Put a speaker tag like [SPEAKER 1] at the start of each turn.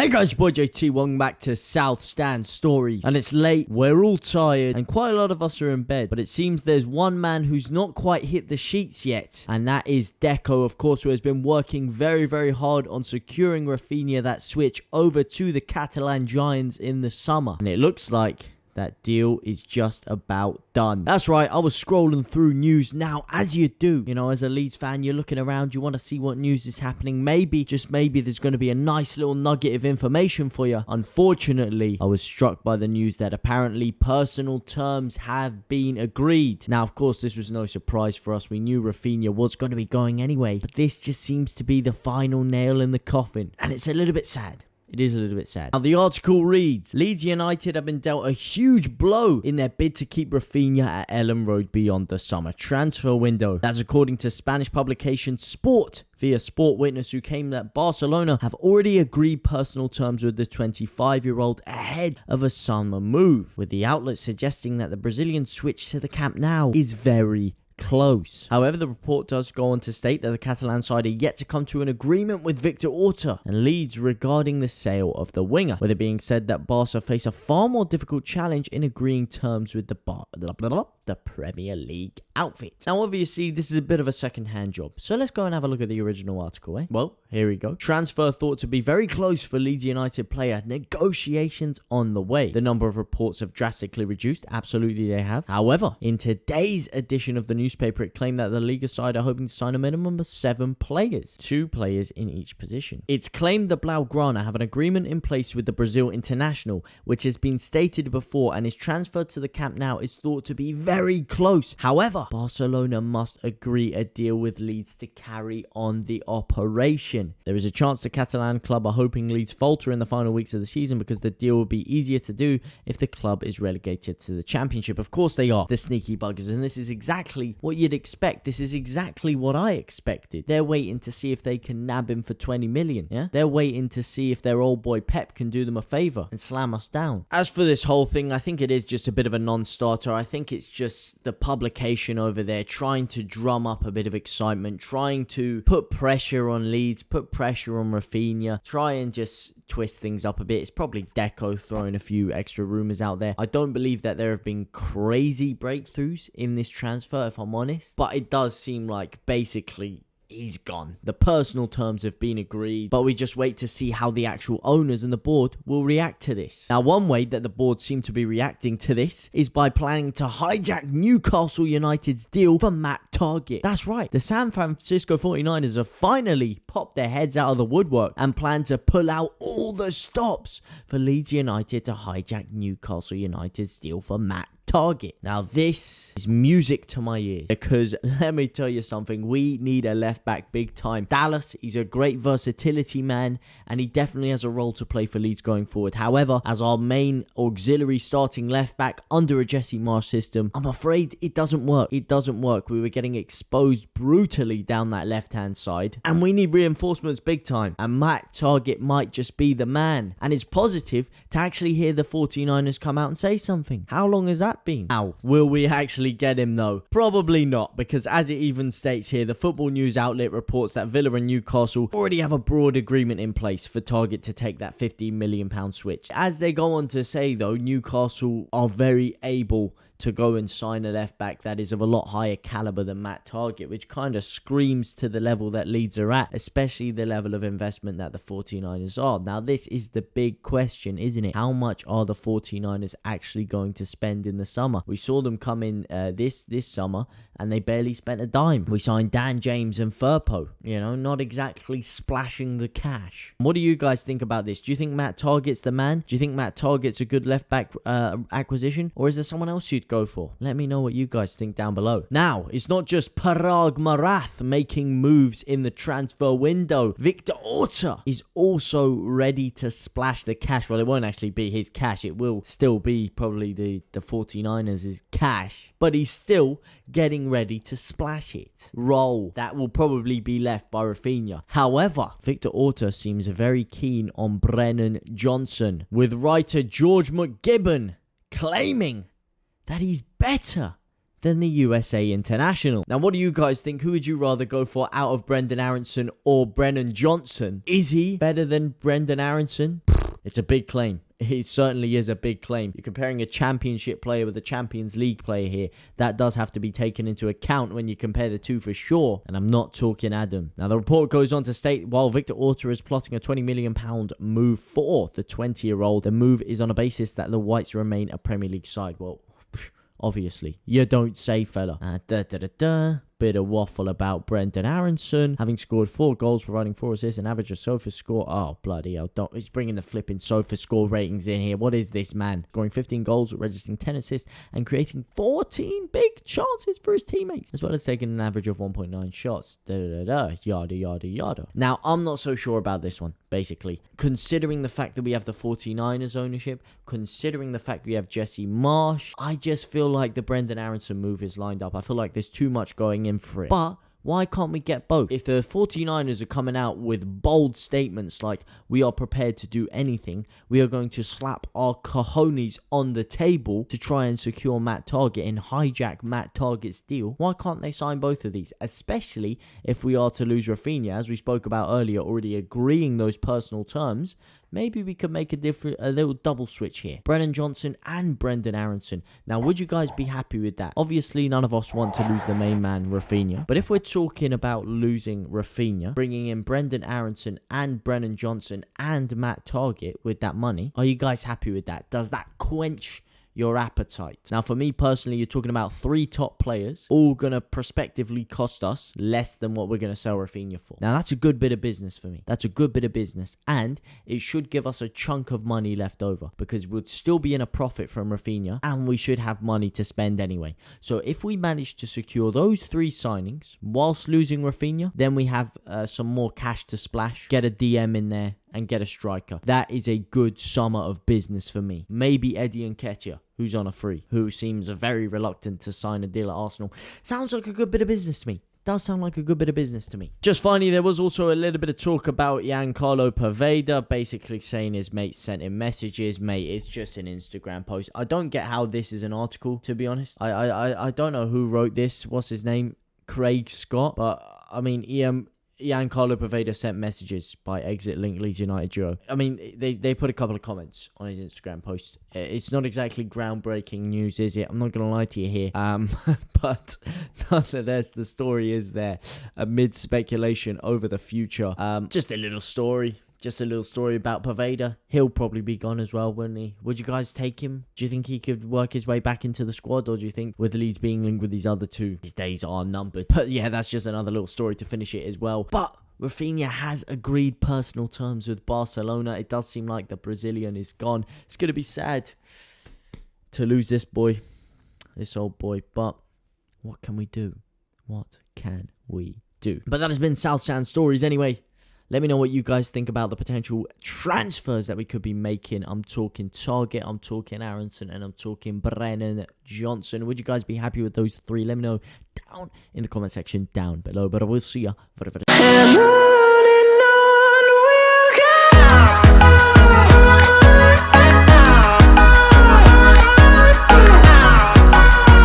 [SPEAKER 1] Hey guys, boy JT, welcome back to South Stand Story. And it's late, we're all tired, and quite a lot of us are in bed. But it seems there's one man who's not quite hit the sheets yet. And that is Deco, of course, who has been working very, very hard on securing Raphinha that switch over to the Catalan Giants in the summer. And it looks like that deal is just about done. That's right, I was scrolling through news now, as you do. You know, as a Leeds fan, you're looking around, you want to see what news is happening. Maybe, just maybe, there's going to be a nice little nugget of information for you. Unfortunately, I was struck by the news that apparently personal terms have been agreed. Now, of course, this was no surprise for us. We knew Raphinha was going to be going anyway. But this just seems to be the final nail in the coffin. And it's a little bit sad. It is a little bit sad. Now, the article reads, Leeds United have been dealt a huge blow in their bid to keep Raphinha at Elland Road beyond the summer transfer window. That's according to Spanish publication Sport, via Sport Witness, who claimed that Barcelona have already agreed personal terms with the 25-year-old ahead of a summer move, with the outlet suggesting that the Brazilian switch to the Camp Nou is very close. However, the report does go on to state that the Catalan side are yet to come to an agreement with Victor Orta and Leeds regarding the sale of the winger, with it being said that Barca face a far more difficult challenge in agreeing terms with the Premier League outfit. Now, obviously, this is a bit of a second-hand job, so let's go and have a look at the original article, eh? Well, here we go. Transfer thought to be very close for Leeds United player. Negotiations on the way. The number of reports have drastically reduced. Absolutely, they have. However, in today's edition of the newspaper, it claimed that the Liga side are hoping to sign a minimum of 7 players, 2 players in each position. It's claimed the Blaugrana have an agreement in place with the Brazil international, which has been stated before, and his transfer to the Camp Nou is thought to be very close. However, Barcelona must agree a deal with Leeds to carry on the operation. There is a chance the Catalan club are hoping Leeds falter in the final weeks of the season because the deal will be easier to do if the club is relegated to the Championship. Of course they are, the sneaky buggers, and this is exactly what you'd expect. This is exactly what I expected. They're waiting to see if they can nab him for 20 million, yeah? They're waiting to see if their old boy Pep can do them a favour and slam us down. As for this whole thing, I think it is just a bit of a non-starter. I think it's just the publication over there trying to drum up a bit of excitement, trying to put pressure on Leeds, put pressure on Raphinha, try and just twist things up a bit. It's probably Deco throwing a few extra rumours out there. I don't believe that there have been crazy breakthroughs in this transfer, if I'm honest, but it does seem like basically he's gone. The personal terms have been agreed, but we just wait to see how the actual owners and the board will react to this. Now, one way that the board seem to be reacting to this is by planning to hijack Newcastle United's deal for Matt Targett. That's right, the San Fransico 49ers have finally popped their heads out of the woodwork and plan to pull out all the stops for Leeds United to hijack Newcastle United's deal for Matt Targett. Now, this is music to my ears because let me tell you something, we need a left back big time. Dallas, he's a great versatility man and he definitely has a role to play for Leeds going forward. However, as our main auxiliary starting left back under a Jesse Marsh system, I'm afraid it doesn't work. It doesn't work. We were getting exposed brutally down that left hand side and we need reinforcements big time, and Matt Targett might just be the man. And it's positive to actually hear the 49ers come out and say something. How long has that been? Now, will we actually get him though? Probably not, because as it even states here, the Football News outlet reports that Villa and Newcastle already have a broad agreement in place for Targett to take that £15 million switch. As they go on to say though, Newcastle are very able to go and sign a left back that is of a lot higher caliber than Matt Targett, which kind of screams to the level that Leeds are at, especially the level of investment that the 49ers are. Now, this is the big question, isn't it? How much are the 49ers actually going to spend in the summer? We saw them come in this summer and they barely spent a dime. We signed Dan James and Firpo, you know, not exactly splashing the cash. What do you guys think about this? Do you think Matt Targett's the man? Do you think Matt Targett's a good left back acquisition? Or is there someone else you'd go for? Let me know what you guys think down below. Now, it's not just Parag Marath making moves in the transfer window. Victor Orta is also ready to splash the cash. Well, it won't actually be his cash. It will still be probably the 49ers' cash. But he's still getting ready to splash it. Roll. That will probably be left by Raphinha. However, Victor Orta seems very keen on Brennan Johnson, with writer George McGibbon claiming that he's better than the USA international. Now, what do you guys think? Who would you rather go for out of Brendan Aronson or Brennan Johnson? Is he better than Brendan Aronson? It's a big claim. It certainly is a big claim. You're comparing a championship player with a Champions League player here. That does have to be taken into account when you compare the two for sure. And I'm not talking Adam. Now, the report goes on to state, while Victor Orta is plotting a £20 million move for the 20-year-old, the move is on a basis that the Whites remain a Premier League side. Well, obviously. You don't say, fella. Bit of waffle about Brendan Aronson having scored 4 goals, providing 4 assists, an average of sofa score. Oh, bloody hell. He's bringing the flipping sofa score ratings in here. What is this, man? Scoring 15 goals, registering 10 assists, and creating 14 big chances for his teammates, as well as taking an average of 1.9 shots. Yada, yada, yada. Now, I'm not so sure about this one, basically. Considering the fact that we have the 49ers ownership, considering the fact we have Jesse Marsh, I just feel like the Brendan Aronson move is lined up. I feel like there's too much going in for it. But why can't we get both? If the 49ers are coming out with bold statements like, we are prepared to do anything, we are going to slap our cojones on the table to try and secure Matt Targett and hijack Matt Targett's deal, why can't they sign both of these? Especially if we are to lose Raphinha, as we spoke about earlier, already agreeing those personal terms. Maybe we could make a little double switch here. Brennan Johnson and Brendan Aronson. Now, would you guys be happy with that? Obviously, none of us want to lose the main man, Raphinha. But if we're talking about losing Raphinha, bringing in Brendan Aronson and Brennan Johnson and Matt Targett with that money, are you guys happy with that? Does that quench your appetite? Now, for me personally, you're talking about 3 top players, all going to prospectively cost us less than what we're going to sell Raphinha for. Now, that's a good bit of business for me. That's a good bit of business, and it should give us a chunk of money left over, because we'd still be in a profit from Raphinha, and we should have money to spend anyway. So if we manage to secure those 3 signings whilst losing Raphinha, then we have some more cash to splash, get a DM in there, and get a striker. That is a good summer of business for me. Maybe Eddie Nketiah, who's on a free, who seems very reluctant to sign a deal at Arsenal. Sounds like a good bit of business to me. Does sound like a good bit of business to me. Just finally, there was also a little bit of talk about Giancarlo Poveda, basically saying his mate sent him messages. Mate, it's just an Instagram post. I don't get how this is an article, to be honest. I don't know who wrote this. What's his name? Craig Scott. But, I mean, Giancarlo Poveda sent messages by exit link Leeds United duo. I mean, they put a couple of comments on his Instagram post. It's not exactly groundbreaking news, is it? I'm not going to lie to you here. But nonetheless, the story is there amid speculation over the future. Just a little story. Just a little story about Poveda. He'll probably be gone as well, wouldn't he? Would you guys take him? Do you think he could work his way back into the squad? Or do you think with Leeds being linked with these other 2, his days are numbered? But yeah, that's just another little story to finish it as well. But Raphinha has agreed personal terms with Barcelona. It does seem like the Brazilian is gone. It's going to be sad to lose this boy, this old boy. But what can we do? What can we do? But that has been South Stand Stories anyway. Let me know what you guys think about the potential transfers that we could be making. I'm talking Targett, I'm talking Aronson, and I'm talking Brennan Johnson. Would you guys be happy with those 3? Let me know down in the comment section down below. But I will see ya.